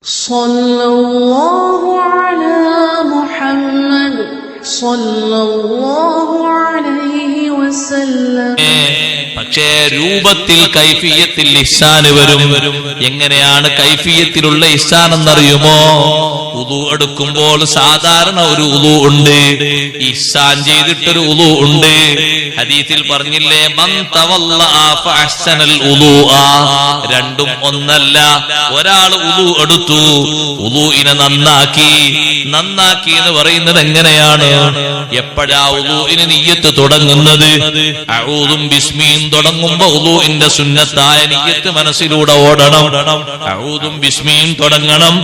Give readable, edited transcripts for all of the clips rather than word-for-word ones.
സല്ലല്ലാഹു അലാ മുഹമ്മദ് സല്ലല്ലാഹു അലൈഹി വസല്ലം. പക്ഷേ രൂപത്തിൽ കൈഫിയത്തിൽ ഇഹ്സാന് വരും. എങ്ങനെയാണ് കൈഫിയത്തിലുള്ള ഇഹ്സാൻ എന്നറിയുമോ? വുളു എടുക്കുമ്പോൾ സാധാരണ ഒരു വുളു ഉണ്ട്, ഇഹ്സാൻ ചെയ്തിട്ടൊരു വുളു ഉണ്ട്. ഹദീസിൽ പറഞ്ഞില്ലേ, മൻ തവല്ലഅ ഫഅഹ്സനൽ വുളുഅ. രണ്ടും ഒന്നല്ല. ഒരാൾ വുളു എടുത്തു, വുളുഇനെ നന്നാക്കി എന്ന് പറയുന്നത് എങ്ങനെയാണ്? എപ്പോഴാ വുളുഇന് നിയ്യത്ത് തുടങ്ങുന്നത്? അഊദും ബിസ്മിയും തുടങ്ങുമ്പോ വുളുഇന്റെ സുന്നത്തായ നിയ്യത്ത് മനസ്സിലൂടെ ഓടണം. അഊദും ബിസ്മിയും തുടങ്ങണം.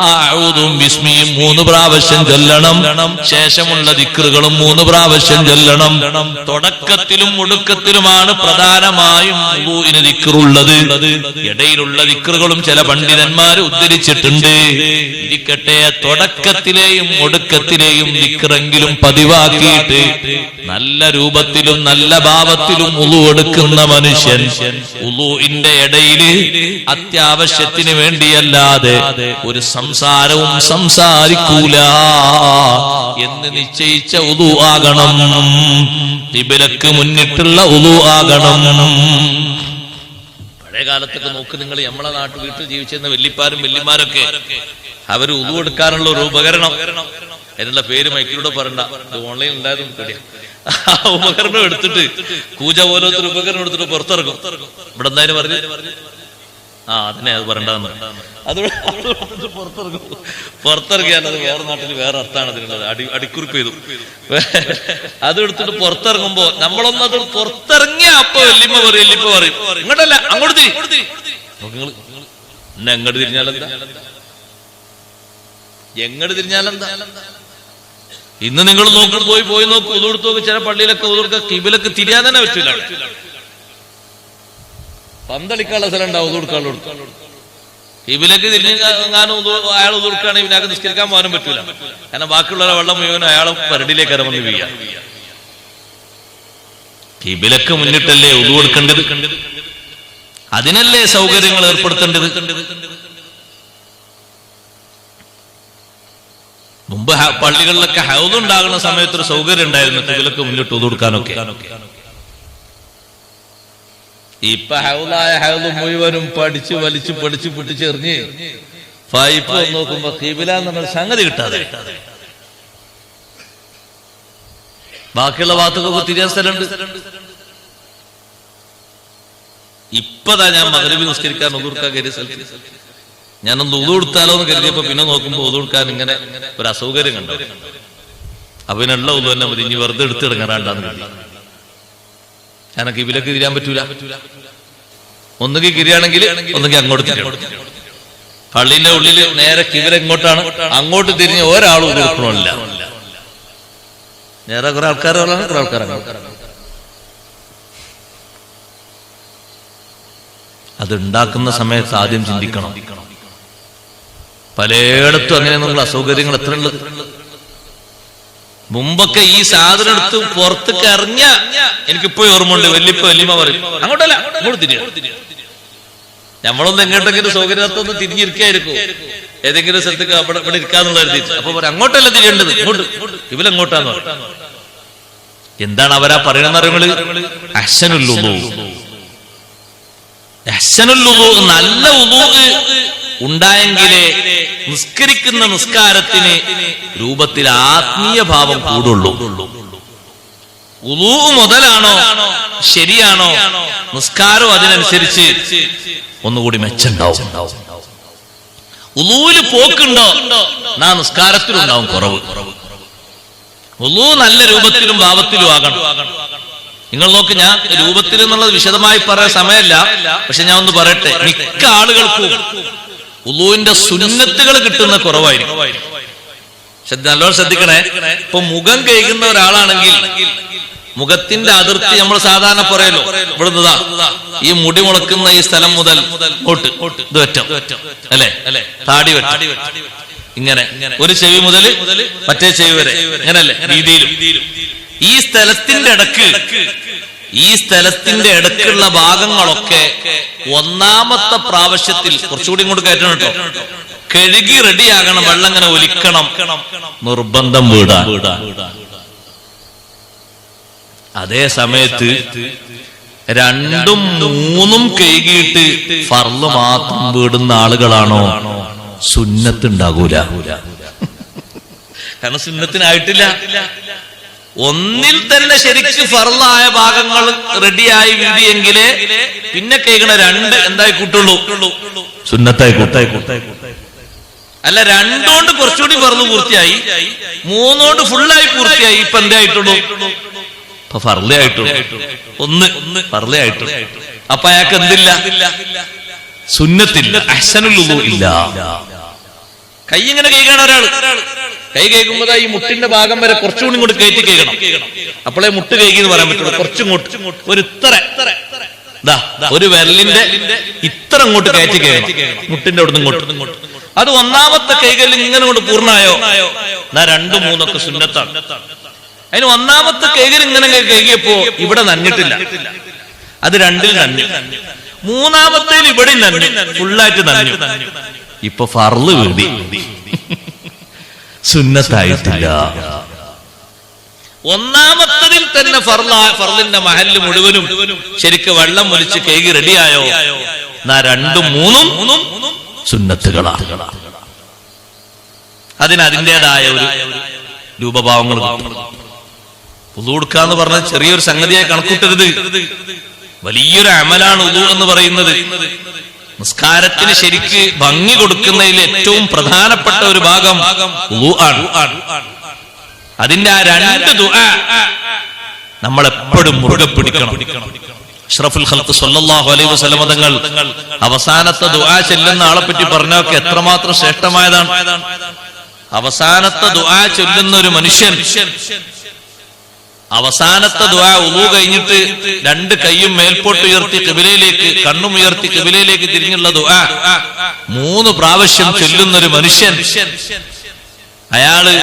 ആ അഊദും ബിസ്മിയും 3 പ്രാവശ്യം ചൊല്ലണം. ശേഷമുള്ള ദിക്റുകളും 3 പ്രാവശ്യം ചൊല്ലണം. തുടക്കത്തിലും ഒടുക്കത്തിലുമാണ് പ്രധാനമായും വുളുഇന് ദിക്റുള്ളത്. ഇടയിലുള്ള ദിക്റുകളും ചില പണ്ഡിതന്മാർ ഉദ്ധരിച്ചിട്ടുണ്ട്. ഇരിക്കട്ടെ, തുടക്കത്തിലെയും ഒടുക്കത്തിലെയും ദിക്റെങ്കിലും പതിവാക്കിയിട്ട് നല്ല രൂപത്തിലും നല്ല ഭാവത്തിലും വുളു എടുക്കുന്ന മനുഷ്യൻ വുളുഇന്റെ ഇടയിൽ അത്യാവശ്യത്തിന് വേണ്ടിയല്ലാതെ ഒരു സംസാരവും സംസാരിക്കൂല എന്ന് നിശ്ചയിച്ച വുളു ആകണം. ഖിബ്ലക്ക് മുന്നിട്ടുള്ള വുളു ആകണം. പഴയ കാലത്തൊക്കെ നോക്ക് നിങ്ങൾ, നമ്മളെ നാട്ടിൽ വീട്ടിൽ ജീവിച്ചിരുന്ന വല്യപ്പാരും വല്യമാരൊക്കെ അവര് വുളു എടുക്കാനുള്ള ഒരു ഉപകരണം, അതിനുള്ള പേര് മൈക്കിലൂടെ പറയണ്ട, ഇത് ഓൺലൈൻ ഉണ്ടായതും പേടിയാണ്. ആ ഉപകരണം എടുത്തിട്ട് പൂജ പോലത്തെ ഒരു ഉപകരണം എടുത്തിട്ട് പുറത്തിറക്കും. ഇവിടെ എന്തായാലും പറഞ്ഞു അതിനെ അത് പറയണ്ടെന്ന് അത് പുറത്തിറങ്ങിയാൽ അത് വേറെ നാട്ടിൽ വേറെ അർത്ഥമാണ് അതിനുള്ളത്. അടിക്കുറിപ്പ് ചെയ്തു. അത് എടുത്തിട്ട് പുറത്തിറങ്ങുമ്പോ നമ്മളൊന്നും അത് പുറത്തിറങ്ങിയ അപ്പൊ വല്യമ്മ പറയും ഇങ്ങോട്ടല്ല അങ്ങോട്ട് തിരി. എന്നെ എങ്ങോട്ട് തിരിഞ്ഞാലെന്താ? എങ്ങോട്ട് തിരിഞ്ഞാലെന്താ? ഇന്ന് നിങ്ങൾ പോയി നോക്ക്, ഉദുർത്ത് നോക്ക്. ചില പള്ളിയിലൊക്കെ ഉദുർക്ക കിബിലൊക്കെ തിരിയാൻ തന്നെ പറ്റൂല. പന്തളിക്കാനുള്ള സ്ഥലം ഉണ്ടാവും ഉദുർക്കാനുള്ള. കിബിലൊക്കെ തിരിഞ്ഞാലും അയാൾ ഉദുർക്കാണെങ്കിൽ ഇതിനകത്ത് നിസ്കരിക്കാൻ പോകാനും പറ്റൂല. കാരണം ബാക്കിയുള്ള വെള്ളം മുഴുവൻ അയാളെ പരടിയിലേക്ക് ഇറങ്ങി വീഴാം. കിബിലക്ക് മുന്നിട്ടല്ലേ ഉദു എടുക്കേണ്ടത്, അതിനല്ലേ സൗകര്യങ്ങൾ ഏർപ്പെടുത്തേണ്ടത്. മുമ്പ് പള്ളികളിലൊക്കെ ഹൗദ് ഉണ്ടാകുന്ന സമയത്ത് ഒരു സൗകര്യം ഉണ്ടായിരുന്നു കിബിലക്ക് മുന്നിട്ട് ഉദു എടുക്കാനൊക്കെ. ഇപ്പൊ ഹൗദ് മുഴുവനും വലിച്ചു പൊട്ടിച്ചെറിഞ്ഞ് പൈപ്പ് നോക്കുമ്പോ കിബില എന്നുള്ള സംഗതി കിട്ടാതെ ബാക്കിയുള്ള ഭാഗത്തൊക്കെ തിരിയാൻ സ്ഥലമുണ്ട്. ഇപ്പതാ ഞാൻ മഗ്‌രിബ് നിസ്കരിക്കാൻ ഉദുർക്കാൻ കയറിയ സ്ഥലത്ത് ഞാനൊന്ന് ഉദു കൊടുത്താലോ എന്ന് കരുതിയപ്പോ പിന്നെ നോക്കുമ്പോ ഉദു കൊടുക്കാൻ ഇങ്ങനെ ഒരു അസൗകര്യം കണ്ടു. അപ്പൊ ഇതിനുള്ള ഉദു തന്നെ മതി, ഇനി വെറുതെ എടുത്തിടങ്ങാറാണ്ടാന്ന് കരുതി. ഞാനൊക്കെ ഇവിലേക്ക് തിരിയാൻ പറ്റൂല. ഒന്നുകിൽ കിരിയാണെങ്കിൽ ഒന്നുകിൽ അങ്ങോട്ട് തിരിയണം. പള്ളിന്റെ ഉള്ളില് നേരെ കിബില എങ്ങോട്ടാണ്, അങ്ങോട്ട് തിരിഞ്ഞ് ഒരാളും ഉദു കൊടുക്കണമില്ല. നേരെ കുറെ ആൾക്കാരാണ്, കുറെ ആൾക്കാരാണ്. അത് ഉണ്ടാക്കുന്ന സമയത്ത് ആദ്യം ചിന്തിക്കണം. പലയിടത്തും അങ്ങനെ നമ്മൾ അസൗകര്യങ്ങൾ എത്ര ഉള്ളത്. മുമ്പൊക്കെ ഈ സാധനം എടുത്ത് പുറത്തേക്ക് ഇറങ്ങിയ എനിക്കിപ്പോ ഓർമ്മയുണ്ട്, വല്യമ്മ പറയും അങ്ങോട്ടല്ല അങ്ങോട്ട് തിരിയാ. നമ്മളൊന്നും എങ്ങോട്ടെങ്കിലും സൗകര്യത്തൊന്നും തിരിഞ്ഞിരിക്കായിരിക്കും, ഏതെങ്കിലും സ്ഥലത്തേക്ക് ഇവിടെ ഇരിക്കാന്നുള്ള എഴുതിയിട്ട്. അപ്പൊ പറയും അങ്ങോട്ടല്ല തിരിയേണ്ടത്, ഇങ്ങോട്ട്. ഇവലെങ്ങോട്ടാന്ന് പറയും. എന്താണ് അവരാ പറയണെന്ന് അറിയുന്നത്? അഹ്സനുൽ വുളൂ, നല്ല വുളൂ ഉണ്ടായെങ്കിലേ നിസ്കരിക്കുന്ന നിസ്കാരത്തിന് രൂപത്തിൽ ആത്മീയ ഭാവം കൂടുള്ളൂ. വുളൂ മുതലാണോ ശരിയാണോ നിസ്കാരം അതിനനുസരിച്ച് ഒന്നുകൂടി മെച്ചുണ്ടാവും. വുളൂല് പോക്കുണ്ടോ നാ നിസ്കാരത്തിലുണ്ടാവും കുറവ്. വുളൂ നല്ല രൂപത്തിലും ഭാവത്തിലും ആകണം. നിങ്ങൾ നോക്ക്, ഞാൻ രൂപത്തിൽ എന്നുള്ളത് വിശദമായി പറയാൻ സമയമല്ല, പക്ഷെ ഞാൻ ഒന്ന് പറയട്ടെ. മിക്ക ആളുകൾക്കും വുളൂവിന്റെ സുന്നത്തുകൾ കിട്ടുന്ന കുറവായിരിക്കും. നല്ലോണം ശ്രദ്ധിക്കണേ. ഇപ്പൊ മുഖം കഴുകുന്ന ഒരാളാണെങ്കിൽ മുഖത്തിന്റെ അതിർത്തി നമ്മൾ സാധാരണ പറയല്ലോ, ഇവിടുന്നതാ ഈ മുടി മുളക്കുന്ന ഈ സ്ഥലം മുതൽ ഇങ്ങോട്ട് ഇത് വെറ്റം അല്ലെ, താടി വെറ്റം, ഇങ്ങനെ ഒരു ചെവി മുതൽ മറ്റേ ചെവി വരെ ഇങ്ങനല്ലേ രീതിയിലും. ഈ സ്ഥലത്തിന്റെ ഇടക്കുള്ള ഭാഗങ്ങളൊക്കെ ഒന്നാമത്തെ പ്രാവശ്യത്തിൽ കുറച്ചുകൂടി ഇങ്ങോട്ട് കയറ്റണം കേട്ടോ, കഴുകി റെഡിയാകണം, വെള്ളം ഇങ്ങനെ ഒലിക്കണം, നിർബന്ധം വീടാൻ. അതേ സമയത്ത് 2ഉം 3ഉം കഴുകിയിട്ട് ഫർള് മാത്രം വീടുന്ന ആളുകളാണോ സുന്നത്ത് ഉണ്ടാകൂല. കാരണം സുന്നത്തിനായിട്ടില്ല. ഒന്നിൽ തന്നെ ശരിക്ക് ഫർളായ ഭാഗങ്ങൾ റെഡിയായി വീടിയെങ്കിലേ പിന്നെ കേൾക്കണ 2 എന്തായി കൂട്ടുള്ളൂ, സുന്നത്തായി കൂട്ടായി. അല്ല 2 കൊണ്ട് കുറച്ചുകൂടി ഫർള് പൂർത്തിയായി, 3 കൊണ്ട് ഫുള്ളായി പൂർത്തിയായി. ഇപ്പൊ എന്തേ ആയിട്ടുള്ളൂ? ഇപ്പൊ ഫർളേ ആയിട്ടുള്ളൂ. 1 ഫർളേ ആയിട്ടുള്ളൂ. അപ്പൊ അയാൾക്ക് എന്തില്ല? സുന്നത്തില്ല, അഹ്സനുൽ വുളൂ ഇല്ല. കൈ ഇങ്ങനെ കേൾക്കണം ഒരാൾ. കൈ കേൾക്കുമ്പോ ഈ മുട്ടിന്റെ ഭാഗം വരെ കുറച്ചുകൂടി ഇങ്ങോട്ട് കയറ്റി കേൾക്കണം. അപ്പോഴേ മുട്ട് കൈകി എന്ന് പറയാൻ പറ്റുള്ളൂ. കുറച്ചിങ്ങോട്ട് ഒരു ഒരു വിരലിന്റെ ഇത്ര അങ്ങോട്ട് കയറ്റി കേൾക്കണം, മുട്ടിന്റെ അവിടെ നിന്ന് ഇങ്ങോട്ട്. അത് 1ാമത്തെ കൈകളിൽ ഇങ്ങനെ കൊണ്ട് പൂർണ്ണമായോ? 2, 3 ഒക്കെ സുന്നത്താണ്. അതിന് 1ാമത്തെ കൈകളിൽ ഇങ്ങനെ കൈകിയപ്പോ ഇവിടെ നനഞ്ഞിട്ടില്ല, അത് 2ൽ നനഞ്ഞു. 3ാമത്തേൽ ഇവിടെ നനഞ്ഞു, ഫുള്ളായിട്ട് നനഞ്ഞു. ഇപ്പൊ ഫർള് വീടി, സുന്നത്തായിട്ടില്ല. 1ാമത്തതിൽ തന്നെ ഫർളിന്റെ മഹല്ല് മുഴുവനും ശരിക്ക് വെള്ളം ഒലിച്ച് കൈകി റെഡിയായോ? 2ഉം 3ഉം സുന്നത്തുകളാണ്. അതിനതിൻ്റെതായ ഒരു രൂപഭാവങ്ങൾ. വുളൂ എടുക്കാന്ന് പറഞ്ഞാൽ ചെറിയൊരു സംഗതിയായി കണക്കൂട്ടരുത്. വലിയൊരു അമലാണ് വുളൂ എന്ന് പറയുന്നത്. നിസ്കാരത്തിന് ശരിക്ക് ഭംഗി കൊടുക്കുന്നതിൽ ഏറ്റവും പ്രധാനപ്പെട്ട ഒരു ഭാഗം വുളൂ ആണ്. അതിന്റെ ആ 2 ദുആ നമ്മൾ എപ്പോഴും മുറുകെ പിടിക്കണം. അഷ്റഫുൽ ഖൽഖ് സല്ലല്ലാഹു അലൈഹി വസല്ലം തങ്ങൾ അവസാനത്തെ ദുആ ചൊല്ലുന്ന ആളെ പറ്റി പറഞ്ഞൊക്കെ എത്രമാത്രം ശ്രേഷ്ഠമായതാണ്. അവസാനത്തെ ദുആ ചൊല്ലുന്ന ഒരു മനുഷ്യൻ, അവസാനത്തെ ദുആ വുളൂ കഴിഞ്ഞിട്ട് 2 കൈയും മേൽപോട്ട് ഉയർത്തി ഖിബലയിലേക്ക്, കണ്ണും ഉയർത്തി ഖിബലയിലേക്ക് തിരിഞ്ഞുള്ള ദുആ 3 പ്രാവശ്യം ചൊല്ലുന്ന ഒരു മനുഷ്യൻ, അയാള്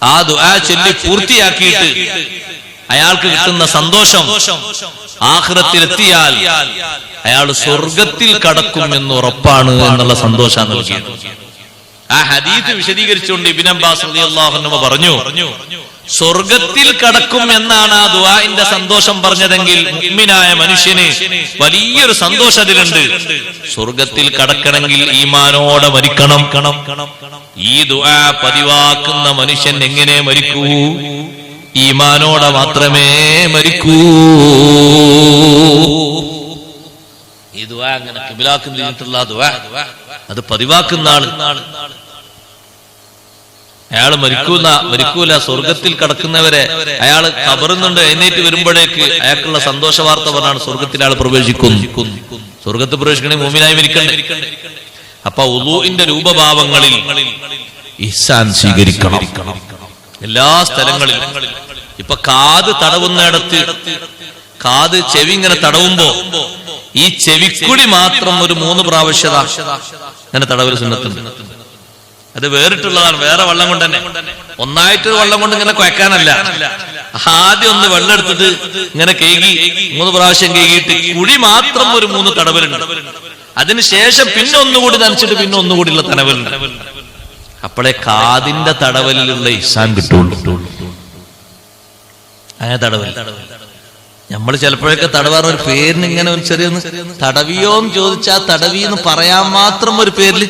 ആ ദുആ ചൊല്ലി പൂർത്തിയാക്കിയിട്ട് അയാൾക്ക് കിട്ടുന്ന സന്തോഷം, ആഖിറത്തിലെത്തിയാൽ അയാൾ സ്വർഗത്തിൽ കടക്കും എന്ന് ഉറപ്പാണ് എന്നുള്ള സന്തോഷം നൽകിയത്. ആ ഹദീസ് വിശദീകരിച്ചുകൊണ്ട് ഇബ്നു അബ്ബാസ് റളിയല്ലാഹു അൻഹു പറഞ്ഞു, സ്വർഗത്തിൽ കടക്കും എന്നാണ് ആ ദുആഇന്റെ സന്തോഷം പറഞ്ഞതെങ്കിൽ മുഅ്മിനായ മനുഷ്യന് വലിയൊരു സന്തോഷം അതിലുണ്ട്. സ്വർഗത്തിൽ കടക്കണമെങ്കിൽ ഈമാനോടെ മരിക്കണം. ഈ ദുആ പതിവാക്കുന്ന മനുഷ്യൻ എങ്ങനെ മരിക്കൂ? ഈമാനോടെ മാത്രമേ മരിക്കൂ. ഈ ദുആ അങ്ങനെ ഖിബിലാക്കുന്നിട്ടുള്ള ദുആ അത് പതിവാക്കുന്ന ആള് അയാൾ മരിക്കൂല. സ്വർഗത്തിൽ കടക്കുന്നവരെ അയാൾ ഖബറിന്നുണ്ട് എഴുന്നേറ്റ് വരുമ്പോഴേക്ക് അയാൾക്കുള്ള സന്തോഷ വാർത്ത പറഞ്ഞാണ് സ്വർഗത്തിൽ ആൾ പ്രവേശിക്കുന്നു. സ്വർഗത്തിൽ പ്രവേശിക്കണമെങ്കിൽ മുഅ്മിനായി മരിക്കണ്ടേ? അപ്പൊ വുളൂഇന്റെ രൂപഭാവങ്ങളിൽ ഇഹ്സാൻ സ്വീകരിക്കണം എല്ലാ സ്ഥലങ്ങളിലും. ഇപ്പൊ കാത് തടവുന്നിടത്ത്, കാത് ചെവി ഇങ്ങനെ തടവുമ്പോ ഈ ചെവിക്കുടി മാത്രം ഒരു 3 പ്രാവശ്യത അങ്ങനെ തടവൽ സുന്നത്തുണ്ട്. അത് വേറിട്ടുള്ളതാണ്, വേറെ വെള്ളം കൊണ്ട് തന്നെ. ഒന്നായിട്ട് വെള്ളം കൊണ്ട് ഇങ്ങനെ കുഴക്കാനല്ല. ആദ്യം ഒന്ന് വെള്ളം എടുത്തിട്ട് ഇങ്ങനെ കേകി 3 പ്രാവശ്യം കേകിയിട്ട് കുഴി മാത്രം ഒരു 3 തടവലുണ്ട്. അതിനുശേഷം പിന്നെ ഒന്നുകൂടി നനച്ചിട്ട് പിന്നെ ഒന്നുകൂടിയുള്ള തടവലുണ്ട്. അപ്പോഴേ കാതിന്റെ തടവലിലുള്ള ഇഹ്സാൻ കിട്ടുള്ളൂ. അങ്ങനെ തടവൽ നമ്മൾ ചിലപ്പോഴൊക്കെ തടവാറ് ഒരു പേരിന് ഇങ്ങനെ ഒരു ചെറിയ തടവിയോന്ന് ചോദിച്ചാ തടവി എന്ന് പറയാൻ മാത്രം ഒരു പേരില്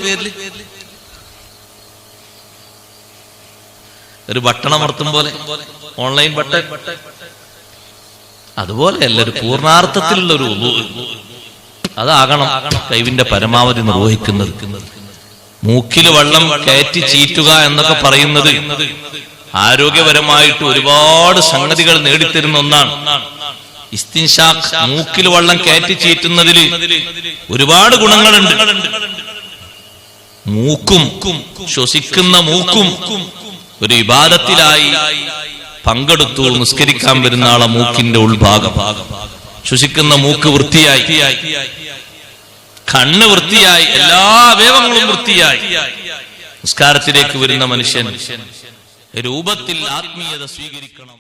ഒരു ബട്ടണമർത്തും പോലെ, ഓൺലൈൻ ബട്ടൺ, അതുപോലെയല്ല ഒരു പൂർണ്ണാർത്ഥത്തിലുള്ള ഒരു അതാകണം കഴിവിന്റെ പരമാവധി നിർവഹിക്കുന്നത്. മൂക്കില് വെള്ളം കയറ്റി ചീറ്റുക എന്നൊക്കെ പറയുന്നത് ആരോഗ്യപരമായിട്ട് ഒരുപാട് സംഗതികൾ നേടിത്തരുന്ന ഒന്നാണ്. ഇസ്തിൻഷാഖ്, മൂക്കിൽ വെള്ളം കയറ്റി ചീറ്റുന്നതിൽ ഒരുപാട് ഗുണങ്ങളുണ്ട്. മൂക്കും ശ്വസിക്കുന്ന മൂക്കും ഒരു ഇബാദത്തിലായി പങ്കെടുത്തു. നിസ്കരിക്കാൻ വരുന്ന ആളെ മൂക്കിന്റെ ഉൾഭാഗം, ശ്വസിക്കുന്ന മൂക്ക് വൃത്തിയായി, കണ്ണ് വൃത്തിയായി, എല്ലാ അവയവങ്ങളും വൃത്തിയായി നിസ്കാരത്തിലേക്ക് വരുന്ന മനുഷ്യൻ രൂപത്തിൽ ആത്മീയത സ്വീകരിക്കണം.